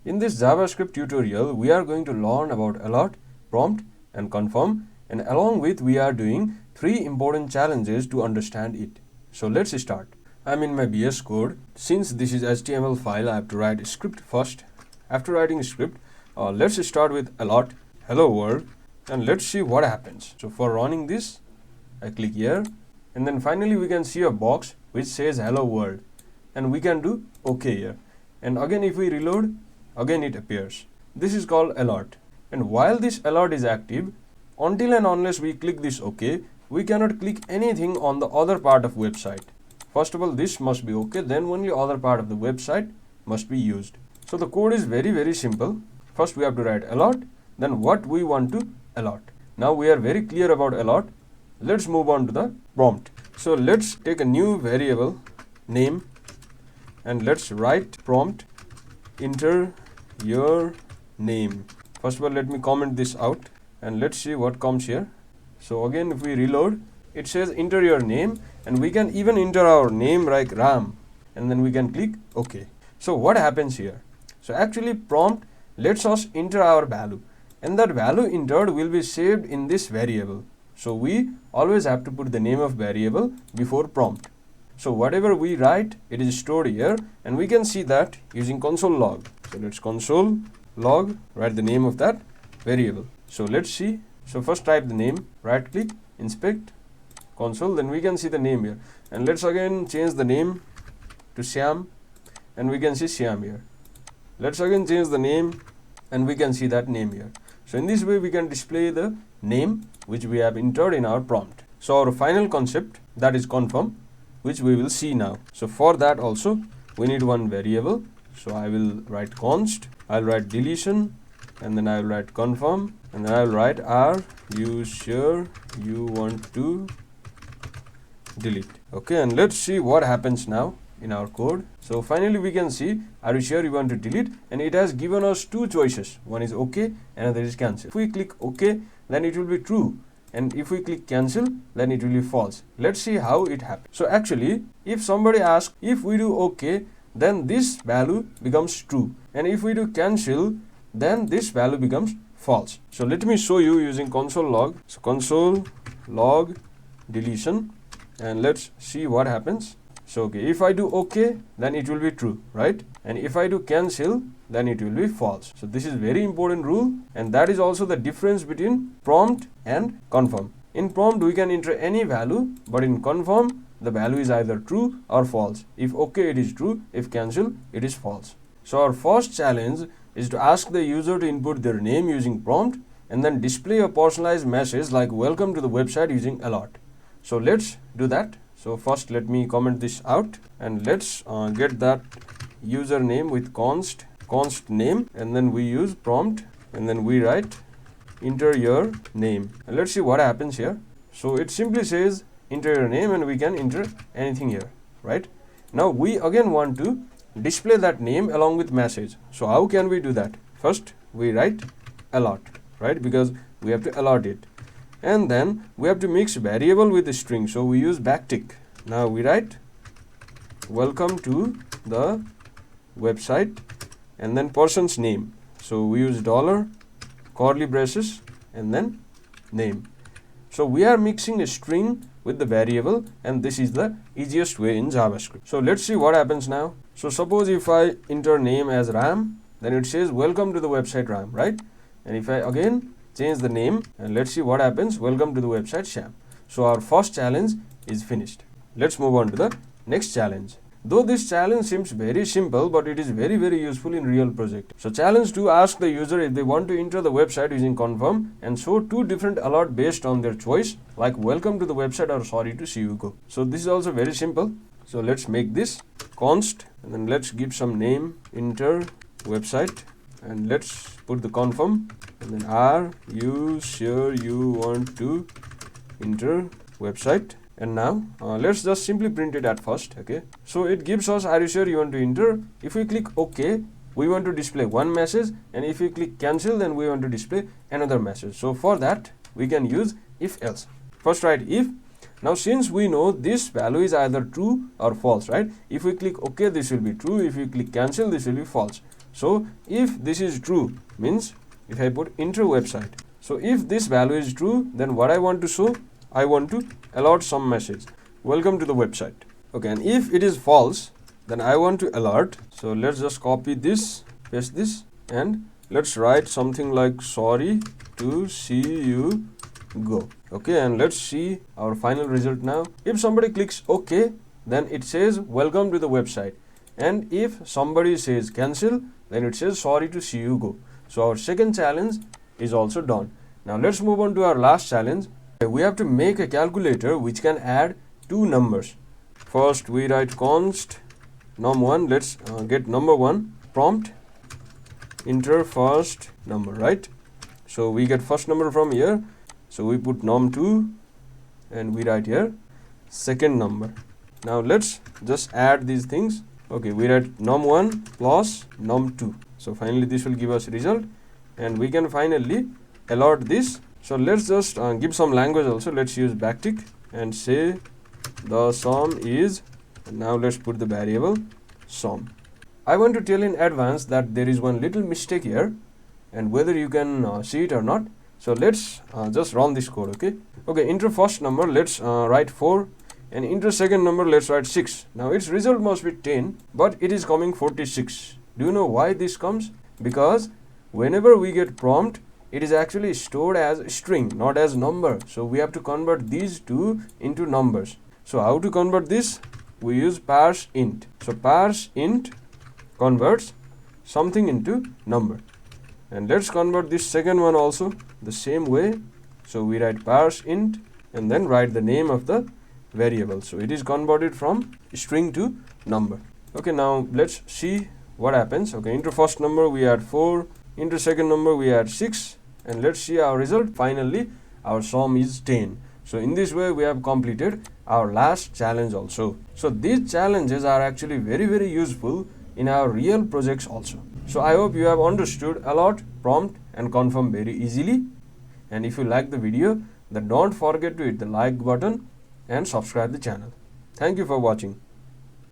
In this JavaScript tutorial, we are going to learn about alert, prompt, and confirm, and along with we are doing 3 important challenges to understand it. So let's start. I'm in my VS Code. Since this is HTML file, I have to write a script first. After writing a script, let's start with alert, hello world, and let's see what happens. So for running this, I click here, and then finally we can see a box which says hello world, and we can do OK here. And again, if we reload, again it appears. This is called alert. And while this alert is active, until and unless we click this OK, we cannot click anything on the other part of website. First of all, this must be OK, then only other part of the website must be used. So the code is very simple. First we have to write alert, then what we want to alert. Now we are very clear about alert. Let's move on to the prompt. So let's take a new variable name and let's write prompt enter your name. First of all, let me comment this out and let's see what comes here. So again, if we reload, it says enter your name, and we can even enter our name like Ram, and then we can click OK. So what happens here? So actually prompt lets us enter our value, and that value entered will be saved in this variable. So we always have to put the name of variable before prompt. So whatever we write, it is stored here, and we can see that using console log. So let's console log, write the name of that variable. So let's see. So first type the name, right click, inspect, console, then we can see the name here. And let's again change the name to Syam, and we can see Syam here. Let's again change the name, and we can see that name here. So in this way we can display the name which we have entered in our prompt. So our final concept, that is confirm, which we will see now. So for that also we need one variable. So I will write const, I'll write deletion, and then I will write confirm, and then I will write are you sure you want to delete. Okay, and let's see what happens now in our code. So finally we can see are you sure you want to delete, and it has given us 2 choices. One is OK, another is cancel. If we click OK, then it will be true, and if we click cancel, then it will be false. Let's see how it happens. So actually, if somebody asks if we do OK, then this value becomes true, and if we do cancel, then this value becomes false. So let me show you using console log. So console log deletion, and let's see what happens. So okay, if I do OK, then it will be true, right? And if I do cancel, then it will be false. So this is very important rule, and that is also the difference between prompt and confirm. In prompt we can enter any value, but in confirm the value is either true or false. If OK, it is true. If cancel, it is false. So our first challenge is to ask the user to input their name using prompt, and then display a personalized message like welcome to the website using alert. So let's do that. So first let me comment this out, and let's get that username with const name, and then we use prompt, and then we write enter your name, and let's see what happens here. So it simply says enter your name, and we can enter anything here, right? Now we again want to display that name along with message. So how can we do that? First we write alert, right, because we have to alert it, and then we have to mix variable with a string. So we use backtick. Now we write welcome to the website, and then person's name. So we use dollar, curly braces, and then name. So we are mixing a string with the variable, and this is the easiest way in JavaScript. So let's see what happens now. So suppose if I enter name as Ram, then it says welcome to the website Ram, right? And if I again change the name, and let's see what happens, welcome to the website Syam. So our first challenge is finished. Let's move on to the next challenge. Though this challenge seems very simple, but it is very useful in real project. So challenge 2, ask the user if they want to enter the website using confirm, and show 2 different alerts based on their choice, like welcome to the website or sorry to see you go. So this is also very simple. So let's make this const, and then let's give some name, enter website, and let's put the confirm, and then are you sure you want to enter website. And now let's just simply print it at first. Okay, so it gives us are you sure you want to enter. If we click OK, we want to display one message, and if we click cancel, then we want to display another message. So for that we can use if else. First write if. Now since we know this value is either true or false, right? If we click OK, this will be true. If we click cancel, this will be false. So if this is true, means if I put enter website, so if this value is true, then what I want to show, I want to alert some message, welcome to the website. Okay, and if it is false, then I want to alert. So let's just copy this, paste this, and let's write something like sorry to see you go. Okay, and let's see our final result now. If somebody clicks OK, then it says welcome to the website, and if somebody says cancel, then it says sorry to see you go. So our second challenge is also done. Now let's move on to our last challenge. We have to make a calculator which can add two numbers. First we write const num1. Let's get number 1, prompt enter first number, right? So we get first number from here, so we put num2 and we write here second number. Now let's just add these things. Okay, we write num1 plus num2. So finally this will give us result, and we can finally alert this. So let's just give some language also. Let's use backtick and say the sum is, and now let's put the variable sum. I want to tell in advance that there is one little mistake here, and whether you can see it or not. So let's just run this code. Okay, enter first number, let's write 4, and enter second number, let's write 6. Now its result must be 10, but it is coming 46. Do you know why this comes? Because whenever we get prompt, it is actually stored as string, not as number. So we have to convert these two into numbers. So how to convert this? We use parse int. So parse int converts something into number. And let's convert this second one also the same way. So we write parse int and then write the name of the variable. So it is converted from string to number. Okay, now let's see what happens. Okay, enter first number we add 4, enter second number we add 6, and let's see our result. Finally our sum is 10. So in this way we have completed our last challenge also. So these challenges are actually very useful in our real projects also. So I hope you have understood alert, prompt and confirm very easily. And if you like the video, then don't forget to hit the like button and subscribe the channel. Thank you for watching.